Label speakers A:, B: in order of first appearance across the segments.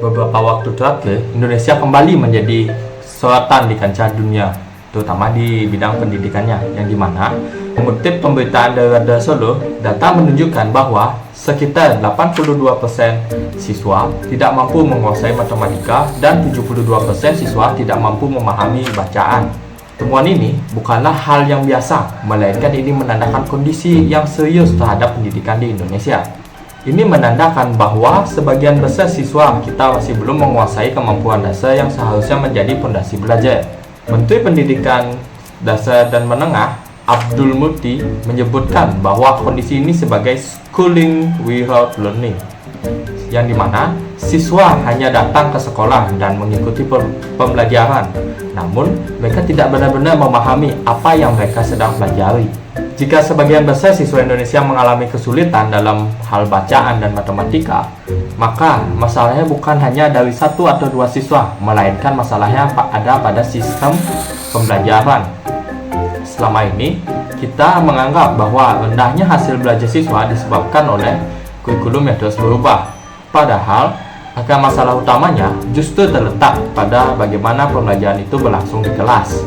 A: Beberapa waktu terakhir, Indonesia kembali menjadi sorotan di kancah dunia, terutama di bidang pendidikannya, yang dimana mengutip pemberitaan dari Radar Solo, data menunjukkan bahwa sekitar 82% siswa tidak mampu menguasai matematika dan 72% siswa tidak mampu memahami bacaan. Temuan ini bukanlah hal yang biasa, melainkan ini menandakan kondisi yang serius terhadap pendidikan di Indonesia. Ini menandakan bahwa sebagian besar siswa kita masih belum menguasai kemampuan dasar yang seharusnya menjadi fondasi belajar. Menteri Pendidikan Dasar dan Menengah, Abdul Muti, menyebutkan bahwa kondisi ini sebagai schooling without learning, yang dimana siswa hanya datang ke sekolah dan mengikuti pembelajaran, namun mereka tidak benar-benar memahami apa yang mereka sedang pelajari. Jika sebagian besar siswa Indonesia mengalami kesulitan dalam hal bacaan dan matematika, maka masalahnya bukan hanya dari satu atau dua siswa, melainkan masalahnya ada pada sistem pembelajaran. Selama ini, kita menganggap bahwa rendahnya hasil belajar siswa disebabkan oleh kurikulum yang terus berubah. Padahal, akar masalah utamanya justru terletak pada bagaimana pembelajaran itu berlangsung di kelas.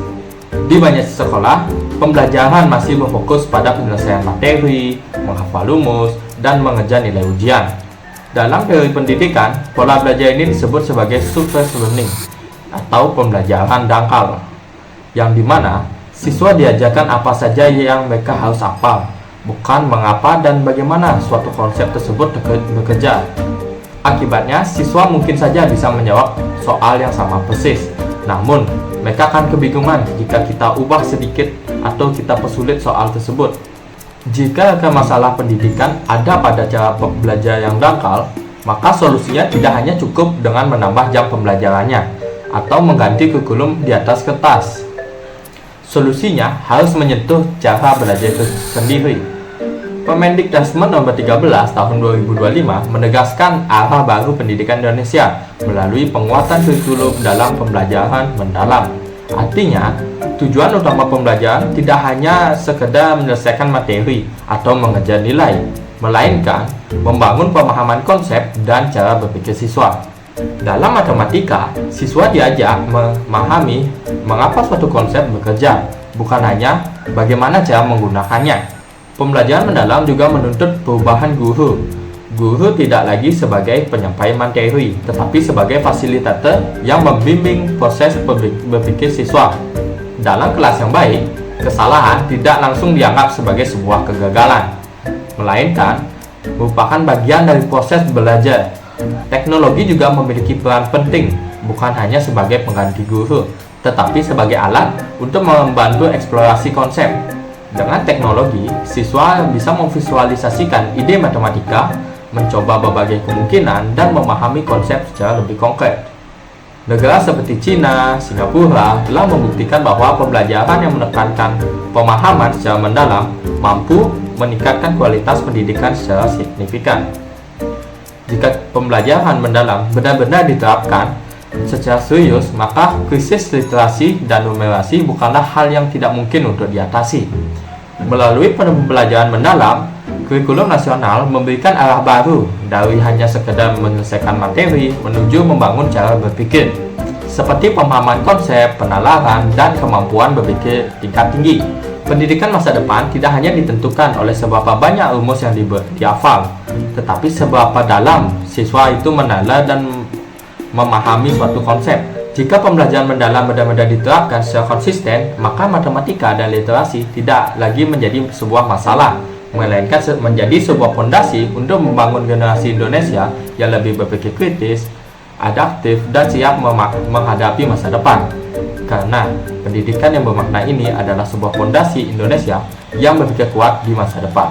A: Di banyak sekolah, pembelajaran masih berfokus pada penyelesaian materi, menghafal rumus, dan mengejar nilai ujian. Dalam teori pendidikan, pola belajar ini disebut sebagai surface learning atau pembelajaran dangkal, yang dimana siswa diajarkan apa saja yang mereka harus hafal, bukan mengapa dan bagaimana suatu konsep tersebut bekerja. Akibatnya, siswa mungkin saja bisa menjawab soal yang sama persis, namun mereka akan kebingungan jika kita ubah sedikit atau kita persulit soal tersebut. Jika akar masalah pendidikan ada pada cara belajar yang dangkal, maka solusinya tidak hanya cukup dengan menambah jam pembelajarannya atau mengganti kurikulum di atas kertas. Solusinya harus menyentuh cara belajar itu sendiri. Permendikbud Nomor 13 Tahun 2025 menegaskan arah baru pendidikan Indonesia melalui penguatan kurikulum dalam pembelajaran mendalam. Artinya, tujuan utama pembelajaran tidak hanya sekedar menyelesaikan materi atau mengejar nilai, melainkan membangun pemahaman konsep dan cara berpikir siswa. Dalam matematika, siswa diajak memahami mengapa suatu konsep bekerja, bukan hanya bagaimana cara menggunakannya. Pembelajaran mendalam juga menuntut perubahan guru. Guru tidak lagi sebagai penyampai materi, tetapi sebagai fasilitator yang membimbing proses berpikir siswa. Dalam kelas yang baik, kesalahan tidak langsung dianggap sebagai sebuah kegagalan, melainkan merupakan bagian dari proses belajar. Teknologi juga memiliki peran penting, bukan hanya sebagai pengganti guru, tetapi sebagai alat untuk membantu eksplorasi konsep. Dengan teknologi, siswa bisa memvisualisasikan ide matematika, mencoba berbagai kemungkinan, dan memahami konsep secara lebih konkret. Negara seperti China, Singapura telah membuktikan bahwa pembelajaran yang menekankan pemahaman secara mendalam mampu meningkatkan kualitas pendidikan secara signifikan. Jika pembelajaran mendalam benar-benar diterapkan secara serius, maka krisis literasi dan numerasi bukanlah hal yang tidak mungkin untuk diatasi. Melalui pembelajaran mendalam, kurikulum nasional memberikan arah baru dari hanya sekedar menyelesaikan materi menuju membangun cara berpikir, seperti pemahaman konsep, penalaran, dan kemampuan berpikir tingkat tinggi. Pendidikan masa depan tidak hanya ditentukan oleh seberapa banyak rumus yang dihafal, tetapi seberapa dalam siswa itu menalar dan memahami suatu konsep. Jika pembelajaran mendalam benar-benar diterapkan secara konsisten, maka matematika dan literasi tidak lagi menjadi sebuah masalah, melainkan menjadi sebuah fondasi untuk membangun generasi Indonesia yang lebih berpikir kritis, adaptif, dan siap menghadapi masa depan. Karena pendidikan yang bermakna ini adalah sebuah fondasi Indonesia yang berpikir kuat di masa depan.